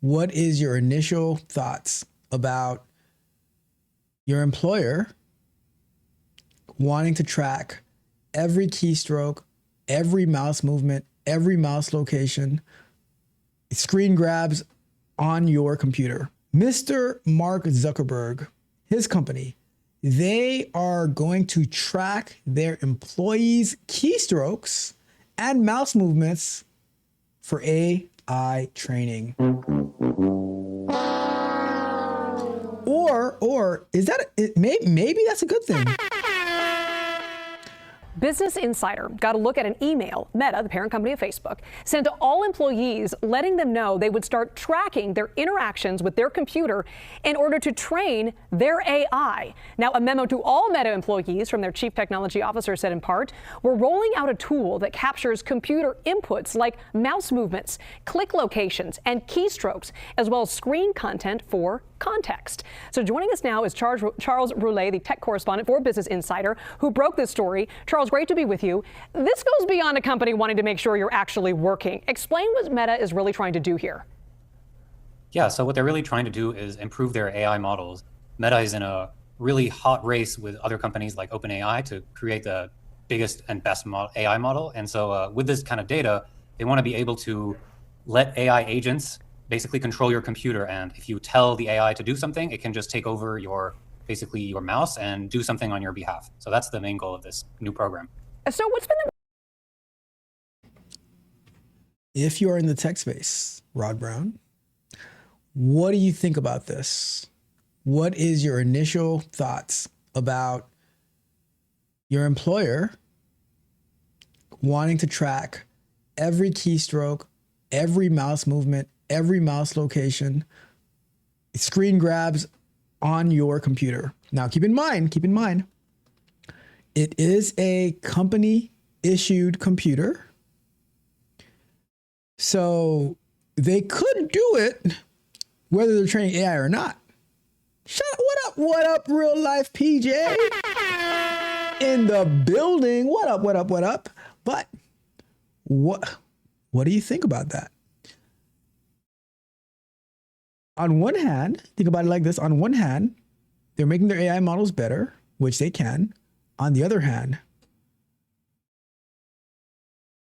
What is your initial thoughts about your employer wanting to track every keystroke, every mouse movement, every mouse location, screen grabs on your computer? Mr. Mark Zuckerberg, his company, they are going to track their employees' keystrokes and mouse movements for AI training. Or is that maybe that's a good thing? Business Insider got a look at an email Meta, the parent company of Facebook, sent to all employees letting them know they would start tracking their interactions with their computer in order to train their AI. Now, a memo to all Meta employees from their chief technology officer said in part, we're rolling out a tool that captures computer inputs like mouse movements, click locations, and keystrokes, as well as screen content for context. So joining us now is Charles Roulet, the tech correspondent for Business Insider, who broke this story. Charles, great to be with you. This goes beyond a company wanting to make sure you're actually working. Explain what Meta is really trying to do here. Yeah, so what they're really trying to do is improve their AI models. Meta is in a really hot race with other companies like OpenAI to create the biggest and best AI model. And so with this kind of data, they want to be able to let AI agents basically control your computer. And if you tell the AI to do something, it can just take over your mouse and do something on your behalf. So that's the main goal of this new program. So what's been the... If you're in the tech space, Rod Brown, what do you think about this? What is your initial thoughts about your employer wanting to track every keystroke, every mouse movement, every mouse location, screen grabs on your computer? Now, keep in mind, it is a company issued computer. So they could do it whether they're training AI or not. What up, real life PJ? In the building. What up? But what do you think about that? On one hand, think about it like this. On one hand, they're making their AI models better, which they can. On the other hand,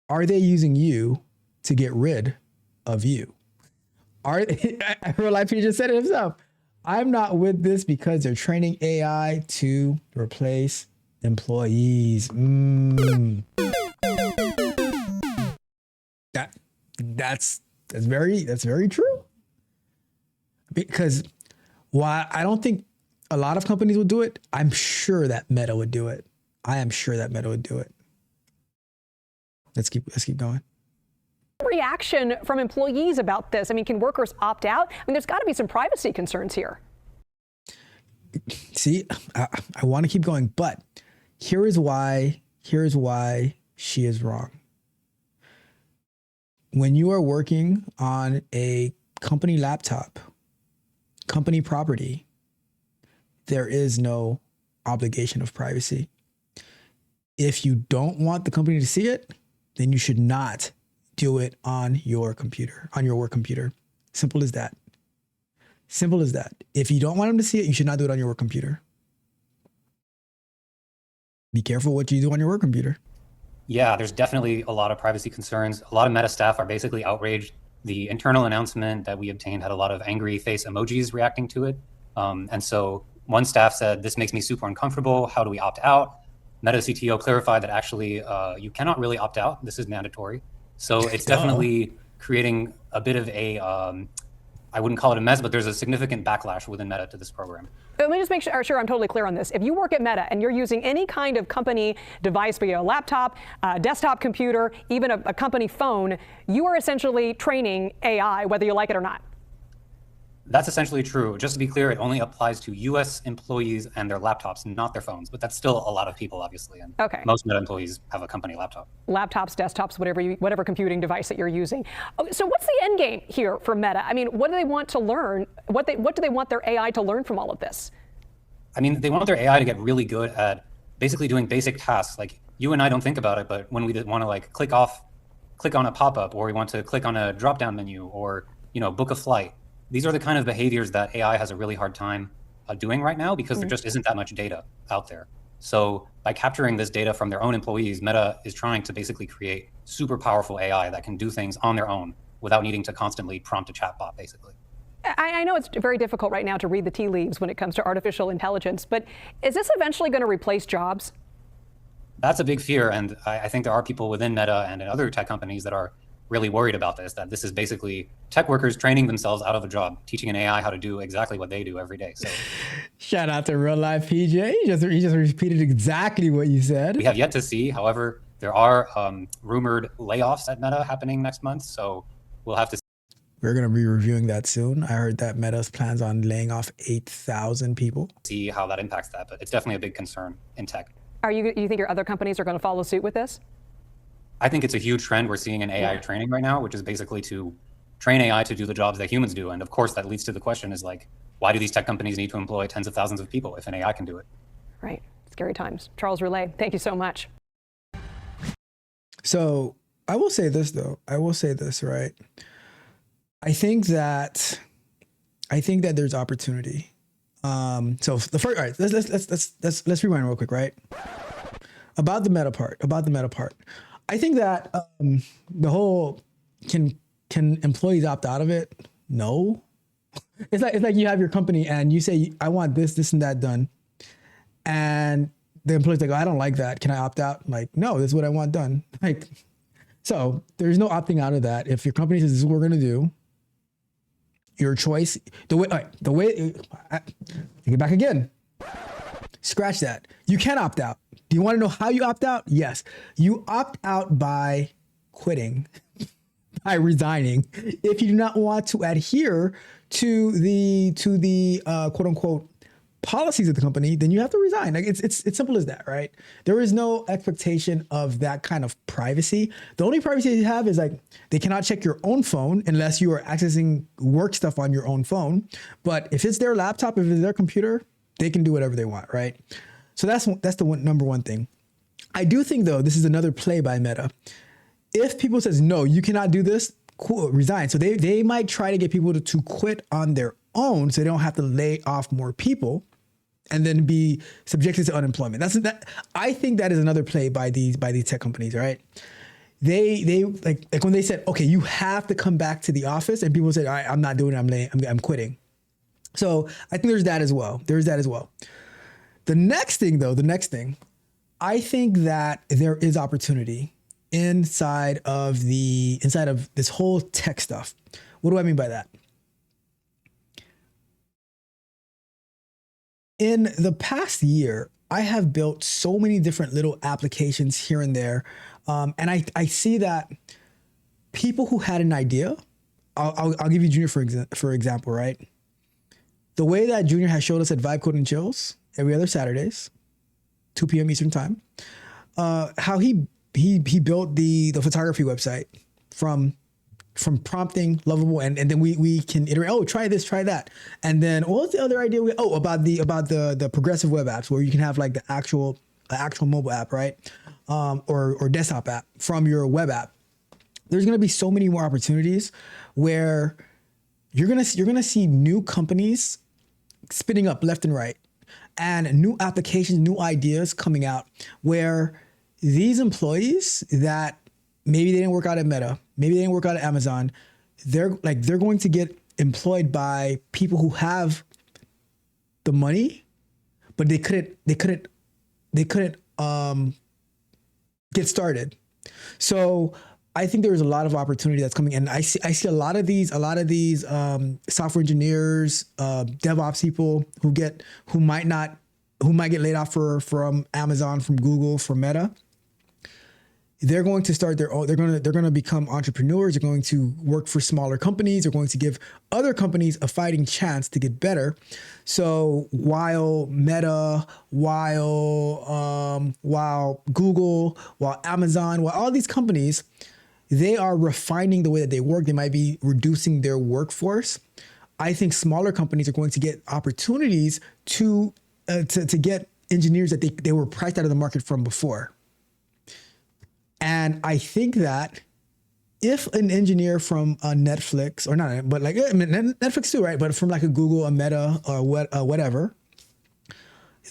are they using you to get rid of you? Real life, he just said it himself. I'm not with this because they're training AI to replace employees. That's very true. Because while I don't think a lot of companies would do it, I'm sure that Meta would do it. I am sure that Meta would do it. Let's keep going. Reaction from employees about this? I mean, can workers opt out? I mean, there's got to be some privacy concerns here. See, I want to keep going, but here is why she is wrong. When you are working on a company laptop, company property, there is no obligation of privacy. If you don't want the company to see it, then you should not do it on your computer, on your work computer. Simple as that. Simple as that. If you don't want them to see it, you should not do it on your work computer. Be careful what you do on your work computer. Yeah, there's definitely a lot of privacy concerns. A lot of Meta staff are basically outraged. The internal announcement that we obtained had a lot of angry face emojis reacting to it. And so one staff said, this makes me super uncomfortable. How do we opt out? Meta CTO clarified that actually you cannot really opt out. This is mandatory. So it's definitely creating a bit of a, I wouldn't call it a mess, but there's a significant backlash within Meta to this program. Let me just make sure I'm totally clear on this. If you work at Meta and you're using any kind of company device, be it a laptop, a desktop computer, even a company phone, you are essentially training AI, whether you like it or not. That's essentially true. Just to be clear, it only applies to U.S. employees and their laptops, not their phones. But that's still a lot of people, obviously. And okay. Most Meta employees have a company laptop. Laptops, desktops, whatever computing device that you're using. So what's the end game here for Meta? I mean, what do they want to learn? What do they want their AI to learn from all of this? I mean, they want their AI to get really good at basically doing basic tasks. Like you and I don't think about it, but when we want to click on a pop-up, or we want to click on a drop-down menu, or book a flight, these are the kind of behaviors that AI has a really hard time doing right now because there just isn't that much data out there. So by capturing this data from their own employees, Meta is trying to basically create super powerful AI that can do things on their own without needing to constantly prompt a chatbot, basically. I know it's very difficult right now to read the tea leaves when it comes to artificial intelligence, but is this eventually going to replace jobs? That's a big fear. And I think there are people within Meta and in other tech companies that are really worried about this, that this is basically tech workers training themselves out of a job, teaching an AI how to do exactly what they do every day. So shout out to real life PJ. He just repeated exactly what you said. We have yet to see. However, there are rumored layoffs at Meta happening next month. So we'll have to see. We're going to be reviewing that soon. I heard that Meta's plans on laying off 8,000 people. See how that impacts that, but it's definitely a big concern in tech. You think your other companies are going to follow suit with this? I think it's a huge trend we're seeing in AI training right now, which is basically to train AI to do the jobs that humans do. And of course, that leads to the question is like, why do these tech companies need to employ tens of thousands of people if an AI can do it? Right. Scary times. Charles Roulet, thank you so much. So I will say this, though. I will say this, right? I think that there's opportunity. So the first, all right, let's rewind real quick, right? About the meta part. I think that the whole can employees opt out of it? No. It's like you have your company and you say I want this and that done, and the employee's like, oh, I don't like that. Can I opt out? I'm like, no, this is what I want done. Like, so there's no opting out of that. If your company says this is what we're gonna do, your choice. Take it back again. Scratch that. You can opt out. Do you want to know how you opt out? Yes. You opt out by quitting, by resigning. If you do not want to adhere to the quote unquote policies of the company, then you have to resign. Like it's simple as that, right? There is no expectation of that kind of privacy. The only privacy you have is like they cannot check your own phone unless you are accessing work stuff on your own phone. But if it's their laptop, if it's their computer, they can do whatever they want, right? So that's the number one thing. I do think though, this is another play by Meta. If people says, no, you cannot do this, cool, resign. So they might try to get people to quit on their own so they don't have to lay off more people and then be subjected to unemployment. I think that is another play by these tech companies, right? They like when they said, okay, you have to come back to the office, and people said, all right, I'm not doing it, I'm quitting. So I think there's that as well. The next thing, I think that there is opportunity inside of this whole tech stuff. What do I mean by that? In the past year, I have built so many different little applications here and there. And I see that people who had an idea, I'll give you Junior for example, right? The way that Junior has showed us at Vive Code and Chills every other Saturdays, 2 p.m. Eastern time, how he built the photography website from prompting, lovable, and then we can iterate. Oh, try this, try that, and then what was the other idea? About the progressive web apps where you can have like the actual mobile app, right, or desktop app from your web app. There's gonna be so many more opportunities where you're gonna see new companies spinning up left and right, and new applications, new ideas coming out where these employees that maybe they didn't work out at Meta, maybe they didn't work out at Amazon, they're going to get employed by people who have the money, but they couldn't get started. So I think there's a lot of opportunity that's coming, and I see a lot of these software engineers, DevOps people who might get laid off from Amazon, from Google, from Meta. They're going to start their own. They're going to become entrepreneurs. They're going to work for smaller companies. They're going to give other companies a fighting chance to get better. So while Meta, while Google, while Amazon, while all these companies, they are refining the way that they work. They might be reducing their workforce. I think smaller companies are going to get opportunities to get engineers that they were priced out of the market from before. And I think that if an engineer from Netflix, or not, but like Netflix too, right? But from like a Google, a Meta, or whatever,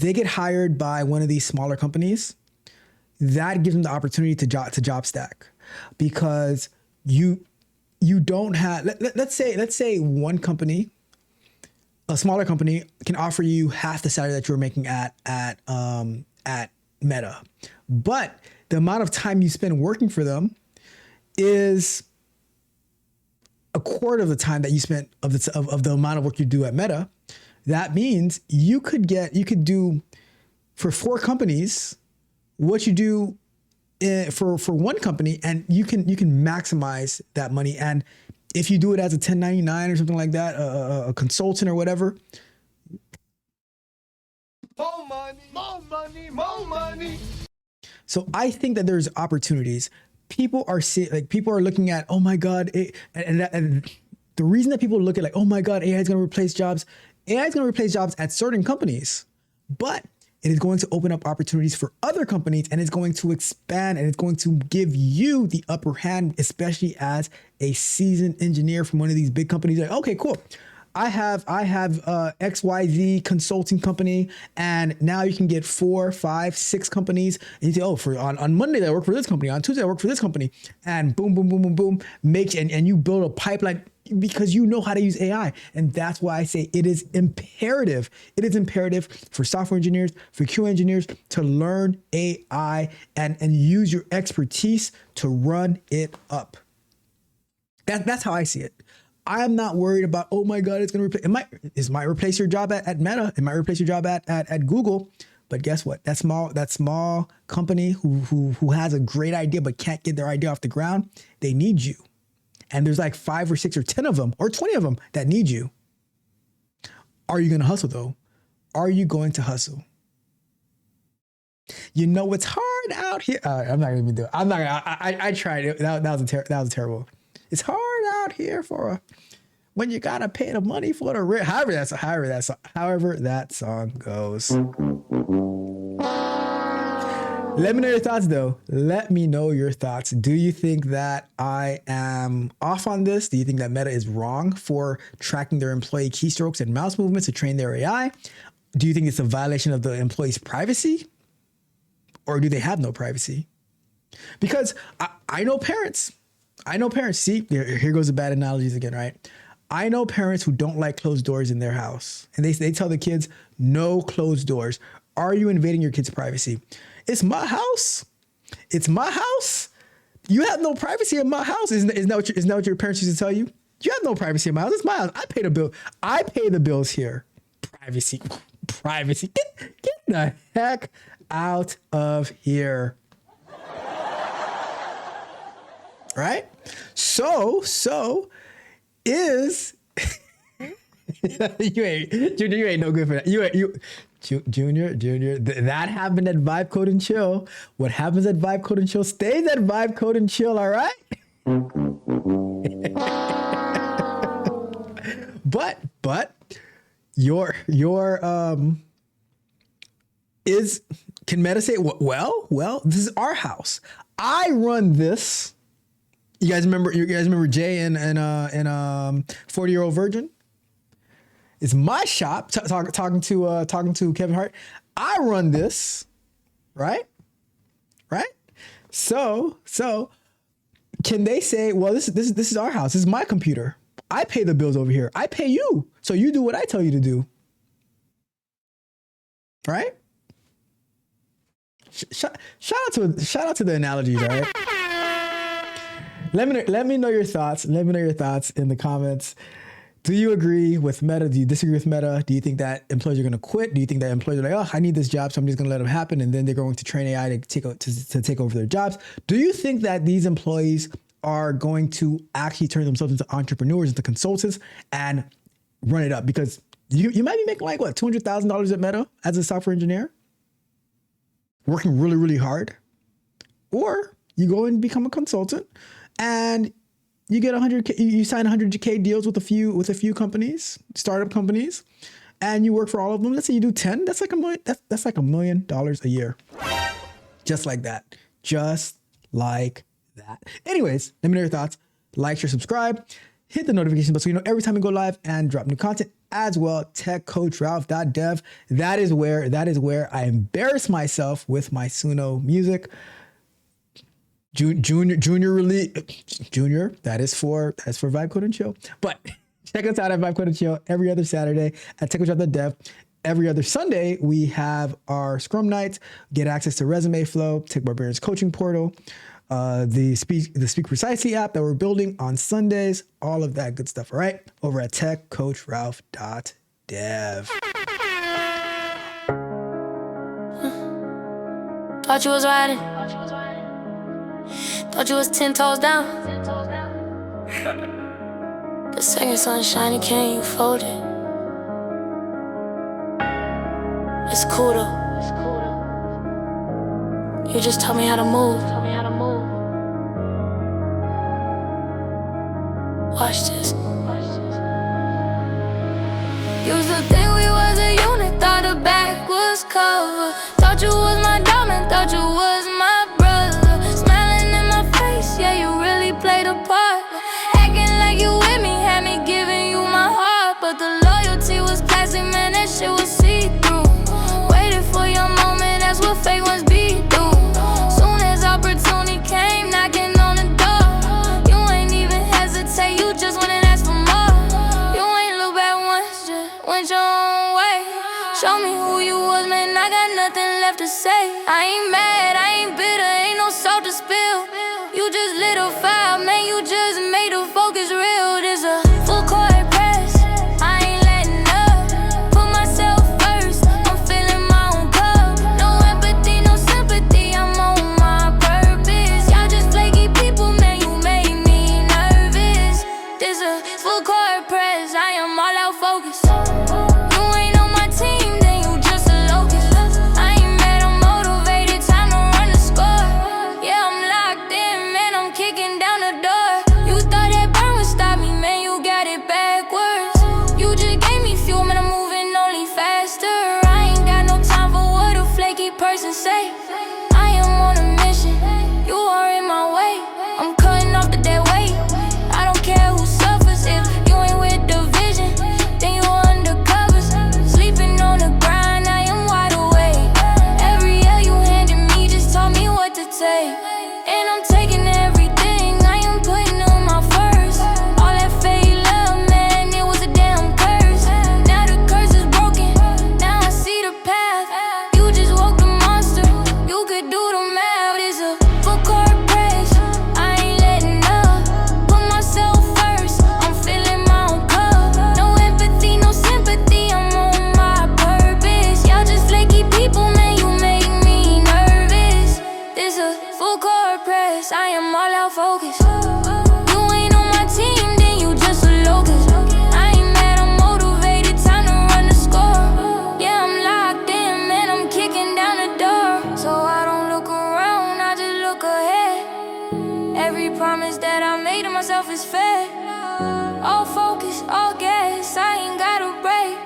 they get hired by one of these smaller companies, that gives them the opportunity to job stack, because you don't have, let's say one company, a smaller company, can offer you half the salary that you were making at Meta, but the amount of time you spend working for them is a quarter of the time that you spent of the amount of work you do at Meta. That means you could do for 4 companies what you do for one company, and you can maximize that money. And if you do it as a 1099 or something like that, a consultant or whatever. More money, more money, more money. So I think that there's opportunities. People are looking at, oh my God, and the reason that people look at like, oh my God, AI is going to replace jobs. AI is going to replace jobs at certain companies, but it is going to open up opportunities for other companies, and it's going to expand, and it's going to give you the upper hand, especially as a seasoned engineer from one of these big companies. Like, okay, cool. I have XYZ consulting company, and now you can get 4, 5, 6 companies. And you say, oh, on Monday I work for this company, on Tuesday I work for this company, and boom, boom, boom, boom, boom, and you build a pipeline because you know how to use AI. And that's why I say it is imperative. It is imperative for software engineers, for QA engineers to learn AI and use your expertise to run it up. That's how I see it. I'm not worried about, oh my God, it's going to replace, it might replace your job at Meta. It might replace your job at Google. But guess what? That small company who has a great idea but can't get their idea off the ground, they need you. And there's like 5 or 6 or 10 of them or 20 of them that need you. Are you going to hustle though? Are you going to hustle? You know, it's hard out here. I'm not going to do it. I'm not going to, I tried it. That was terrible. It's hard out here when you got to pay the money for the rent. However that song goes. Let me know your thoughts though. Let me know your thoughts. Do you think that I am off on this? Do you think that Meta is wrong for tracking their employee keystrokes and mouse movements to train their AI? Do you think it's a violation of the employee's privacy? Or do they have no privacy? Because I know parents. See, here goes the bad analogies again, right? I know parents who don't like closed doors in their house. And they tell the kids, no closed doors. Are you invading your kid's privacy? It's my house. It's my house. You have no privacy in my house. Isn't that what your parents used to tell you? You have no privacy in my house. It's my house. I pay the bill. I pay the bills here. Privacy. Get the heck out of here. Right? So is you ain't no good for that. Junior, that happened at Vive Code and Chill. What happens at Vive Code and Chill stays at Vive Code and Chill, all right? but your can Meta say, well, this is our house. I run this. You guys remember Jay and 40-Year-Old Virgin? It's my shop. Talking to Kevin Hart. I run this, right? So can they say, well, this is our house. This is my computer. I pay the bills over here. I pay you, so you do what I tell you to do, right? Shout out to the analogies, all right? Let me know your thoughts. Let me know your thoughts in the comments. Do you agree with Meta? Do you disagree with Meta? Do you think that employers are going to quit? Do you think that employers are like, oh, I need this job, so I'm just going to let them happen, and then they're going to train AI to take over their jobs? Do you think that these employees are going to actually turn themselves into entrepreneurs, into consultants, and run it up? Because you might be making like what, $200,000 at Meta as a software engineer, working really, really hard, or you go and become a consultant and you get you sign 100K deals with a few companies, startup companies, and you work for all of them. Let's say you do 10. That's like $1 million. That's like $1 million a year. Just like that. Just like that. Anyways, let me know your thoughts. Like, share, subscribe. Hit the notification bell so you know every time we go live and drop new content as well. techcoachralph.dev. That is where I embarrass myself with my Suno music. Junior release. Junior. That is for Vive Code and Chill. But check us out at Vive Code and Chill every other Saturday at techcoachralph.dev. Every other Sunday, we have our Scrum Nights. Get access to Resume Flow, Tech Barbarians coaching portal, the Speak Precisely app that we're building on Sundays, all of that good stuff, all right? Over at techcoachralph.dev. Thought you was riding. Thought you was 10 toes down. The second sun shining, can't you fold it? It's cool though. You just taught me how to move. Watch this. Used to think we was a unit, thought the back was covered. Thought you was my diamond, thought you was my brother. Smiling in my face, yeah, you really played a part. Acting like you with me, had me giving you my heart. But the loyalty was plastic, man, that shit was see-through. Waited for your moment, that's what fake ones be do. Soon as opportunity came, knocking on the door, you ain't even hesitate, you just went and asked for more. You ain't look back once, just went your own way. Show me who you was, man, I got nothing left to say. I ain't mad, I ain't bitter, ain't no salt to spill. You just lit a fire, man, you just made the focus real. This a full court press, I ain't letting up. Put myself first, I'm filling my own cup. No empathy, no sympathy, I'm on my purpose. Y'all just flaky people, man, you made me nervous. This a full court press, I am all out focused. You ain't on my team, then you just a locust. I ain't mad, I'm motivated, time to run the score. Yeah, I'm locked in, man, I'm kicking down the door. You thought that burn would stop me, man, you got it backwards. You just gave me fuel, man, I'm moving only faster. I ain't got no time for what a flaky person say. I am on a mission, you are in my way. I'm cutting off the dead weight, I don't care who suffers. If you ain't with the vision, then you undercovers. Sleeping on the grind, I am wide awake. Every L you handed me just taught me what to take. And I'm taking everything, I am putting on my first. All that fake love, man, it was a damn curse. Now the curse is broken, now I see the path. You just woke the monster, you could do the math. It's a full court press, I ain't letting up. Put myself first, I'm filling my own cup. No empathy, no sympathy, I'm on my purpose. Y'all just flaky people, man, you make me nervous. This a full court press, I am all out focused. You ain't on my team, then you just a locust. I ain't mad, I'm motivated, time to run the score. Yeah, I'm locked in, man, I'm kicking down the door. So I don't look around, I just look ahead. Every promise that I made to myself is fed. All focus, all gas, I ain't got a break.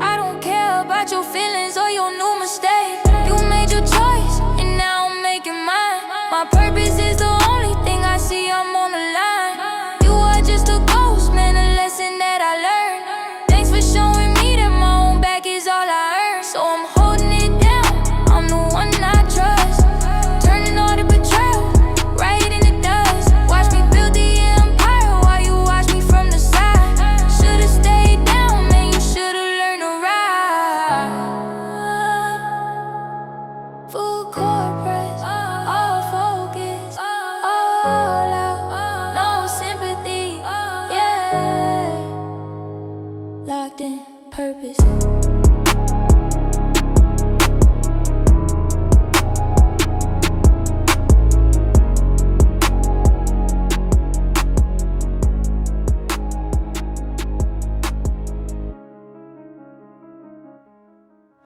I don't care about your feelings or your new mistake. You made your choice, and now I'm making mine. My purpose is the only thing I see, I'm on the line. You are just a ghost, man, a lesson that I learned. Thanks for showing me that my own back is all I earn. So I'm holding it down, I'm the one I trust. Turning all the betrayal right in the dust. Watch me build the empire while you watch me from the side. Should've stayed down, man, you should've learned to ride. Full court press, all focus, all out, no sympathy, yeah. Locked in purpose.